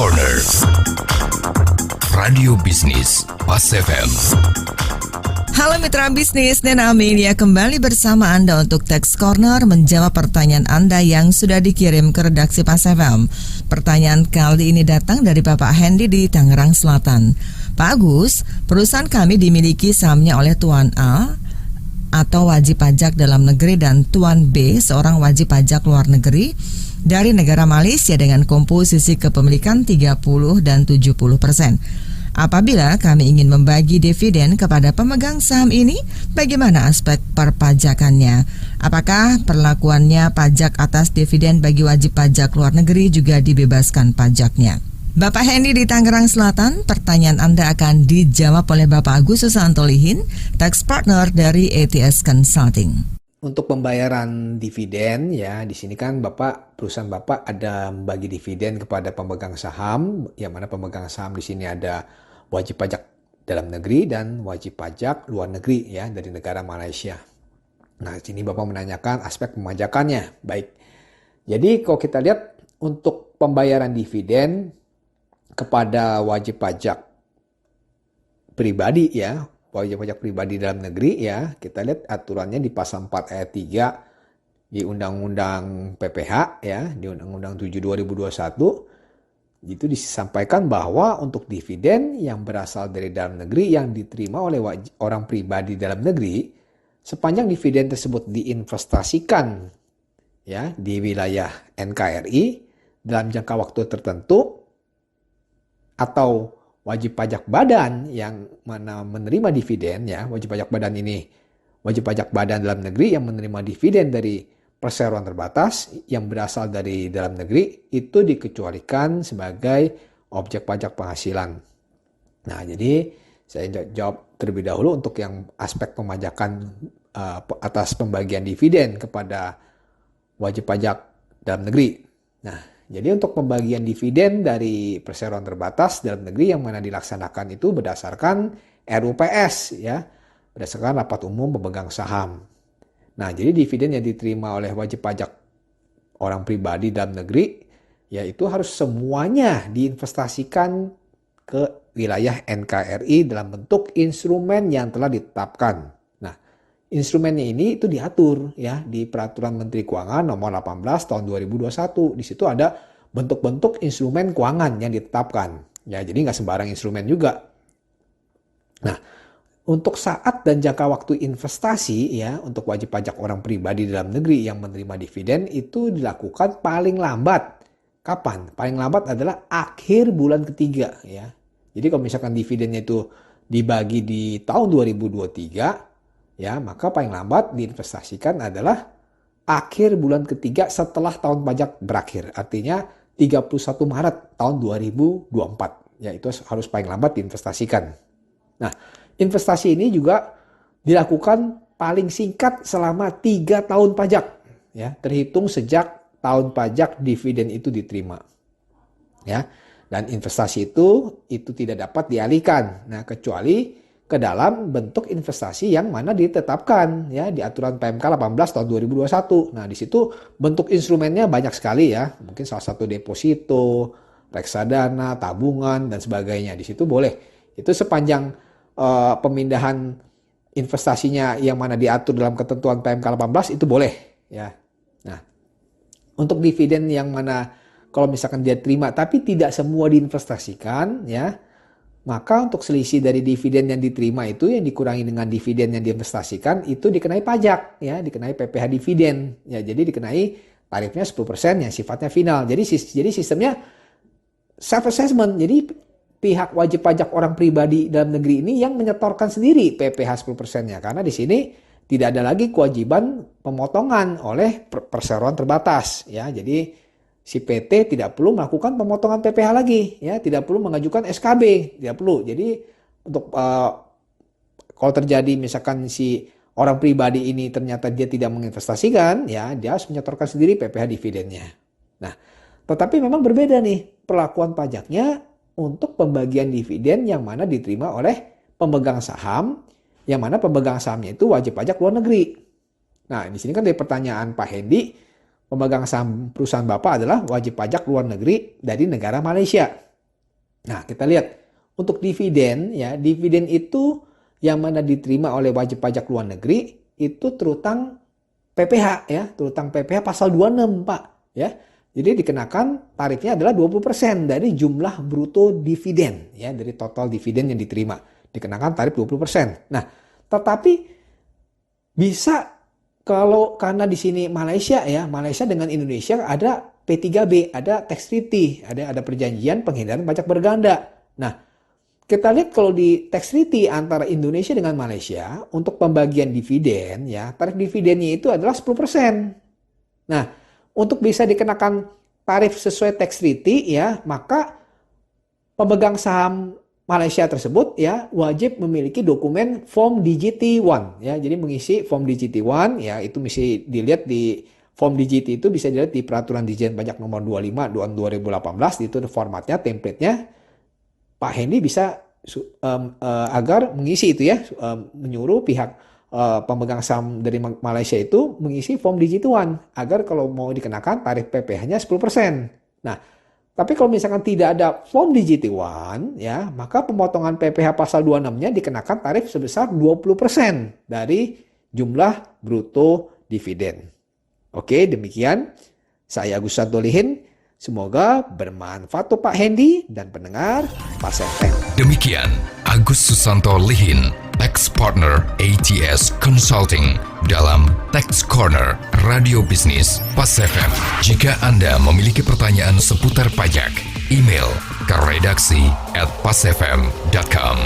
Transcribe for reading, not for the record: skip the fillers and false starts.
Corner Radio Bisnis Pas FM. Halo mitra bisnis, Nena Amelia kembali bersama Anda untuk Tax Corner menjawab pertanyaan Anda yang sudah dikirim ke redaksi Pas FM. Pertanyaan kali ini datang dari Bapak Hendy di Tangerang Selatan. Pak Agus, perusahaan kami dimiliki sahamnya oleh Tuan A atau wajib pajak dalam negeri dan Tuan B seorang wajib pajak luar negeri dari negara Malaysia dengan komposisi kepemilikan 30 dan 70%. Apabila kami ingin membagi dividen kepada pemegang saham ini, bagaimana aspek perpajakannya? Apakah perlakuannya pajak atas dividen bagi wajib pajak luar negeri juga dibebaskan pajaknya? Bapak Hendy di Tangerang Selatan, pertanyaan Anda akan dijawab oleh Bapak Agus Susanto-Lihin, Tax Partner dari ATS Consulting. Untuk pembayaran dividen ya, di sini kan perusahaan Bapak ada membagi dividen kepada pemegang saham, yang mana pemegang saham di sini ada wajib pajak dalam negeri dan wajib pajak luar negeri ya dari negara Malaysia. Nah, di sini Bapak menanyakan aspek pemajakannya. Baik. Jadi kalau kita lihat untuk pembayaran dividen kepada wajib pajak pribadi ya, wajib pajak pribadi dalam negeri ya, kita lihat aturannya di pasal 4 ayat 3 di Undang-Undang PPH ya, di Undang-Undang 7 2021 itu disampaikan bahwa untuk dividen yang berasal dari dalam negeri yang diterima oleh orang pribadi dalam negeri, sepanjang dividen tersebut diinvestasikan ya di wilayah NKRI dalam jangka waktu tertentu, atau wajib pajak badan yang mana menerima dividen ya, wajib pajak badan ini wajib pajak badan dalam negeri yang menerima dividen dari perseroan terbatas yang berasal dari dalam negeri itu dikecualikan sebagai objek pajak penghasilan. Nah, jadi saya jawab terlebih dahulu untuk yang aspek pemajakan atas pembagian dividen kepada wajib pajak dalam negeri. Nah, jadi untuk pembagian dividen dari perseroan terbatas dalam negeri yang mana dilaksanakan itu berdasarkan RUPS ya, berdasarkan rapat umum pemegang saham. Nah, jadi dividen yang diterima oleh wajib pajak orang pribadi dalam negeri yaitu harus semuanya diinvestasikan ke wilayah NKRI dalam bentuk instrumen yang telah ditetapkan. Nah, instrumennya ini itu diatur ya di Peraturan Menteri Keuangan nomor 18 tahun 2021. Di situ ada bentuk-bentuk instrumen keuangan yang ditetapkan. Ya, jadi nggak sembarang instrumen juga. Nah, untuk saat dan jangka waktu investasi ya untuk wajib pajak orang pribadi dalam negeri yang menerima dividen itu dilakukan paling lambat. Kapan? Paling lambat adalah akhir bulan ketiga ya. Jadi kalau misalkan dividennya itu dibagi di tahun 2023 ya, maka paling lambat diinvestasikan adalah akhir bulan ketiga setelah tahun pajak berakhir. Artinya 31 Maret tahun 2024. Ya, itu harus paling lambat diinvestasikan. Nah, investasi ini juga dilakukan paling singkat selama 3 tahun pajak. Ya, terhitung sejak tahun pajak dividen itu diterima. Ya, dan investasi itu tidak dapat dialihkan. Nah, kecuali ke dalam bentuk investasi yang mana ditetapkan ya di aturan PMK 18 tahun 2021. Nah, di situ bentuk instrumennya banyak sekali ya. Mungkin salah satu deposito, reksadana, tabungan dan sebagainya. Di situ boleh. Itu sepanjang pemindahan investasinya yang mana diatur dalam ketentuan PMK 18 itu boleh ya. Nah, untuk dividen yang mana kalau misalkan dia terima tapi tidak semua diinvestasikan ya, maka untuk selisih dari dividen yang diterima itu yang dikurangi dengan dividen yang diinvestasikan itu dikenai pajak ya, dikenai PPh dividen ya. Jadi dikenai tarifnya 10% yang sifatnya final. Jadi sistemnya self assessment. Jadi pihak wajib pajak orang pribadi dalam negeri ini yang menyetorkan sendiri PPh 10%-nya. Karena di sini tidak ada lagi kewajiban pemotongan oleh perseroan terbatas. Ya, jadi si PT tidak perlu melakukan pemotongan PPh lagi. Ya, tidak perlu mengajukan SKB. Tidak perlu. Jadi untuk kalau terjadi misalkan si orang pribadi ini ternyata dia tidak menginvestasikan, ya dia harus menyetorkan sendiri PPh dividennya. Nah, tetapi memang berbeda nih perlakuan pajaknya untuk pembagian dividen yang mana diterima oleh pemegang saham, yang mana pemegang sahamnya itu wajib pajak luar negeri. Nah, di sini kan dari pertanyaan Pak Hendy, pemegang saham perusahaan Bapak adalah wajib pajak luar negeri dari negara Malaysia. Nah, kita lihat untuk dividen ya, dividen itu yang mana diterima oleh wajib pajak luar negeri itu terutang PPh ya, terutang PPh pasal 26, Pak, ya. Jadi dikenakan tarifnya adalah 20% dari jumlah bruto dividen ya, dari total dividen yang diterima. Dikenakan tarif 20%. Nah, tetapi bisa kalau karena di sini Malaysia ya, Malaysia dengan Indonesia ada P3B, ada tax treaty, ada perjanjian penghindaran pajak berganda. Nah, kita lihat kalau di tax treaty antara Indonesia dengan Malaysia untuk pembagian dividen ya, tarif dividennya itu adalah 10%. Nah, untuk bisa dikenakan tarif sesuai tax treaty ya, maka pemegang saham Malaysia tersebut ya wajib memiliki dokumen Form DGT1 ya. Jadi mengisi Form DGT1 ya, itu mesti dilihat di Form DGT itu bisa dilihat di Peraturan Ditjen Pajak Nomor 25 tahun 2018, itu formatnya, template-nya. Pak Hendy bisa agar mengisi itu ya, menyuruh pihak pemegang saham dari Malaysia itu mengisi Form DGT1 agar kalau mau dikenakan tarif PPh-nya 10%. Nah, tapi kalau misalkan tidak ada Form DGT1 ya, maka pemotongan PPh pasal 26-nya dikenakan tarif sebesar 20% dari jumlah bruto dividen. Oke, demikian. Saya Agus Santolihin. Semoga bermanfaat untuk Pak Hendy dan pendengar Pas FM. Demikian Agus Susanto Lihin, Tax Partner ATS Consulting dalam Tax Corner Radio Bisnis Pas FM. Jika Anda memiliki pertanyaan seputar pajak, email ke redaksi@pasfm.com.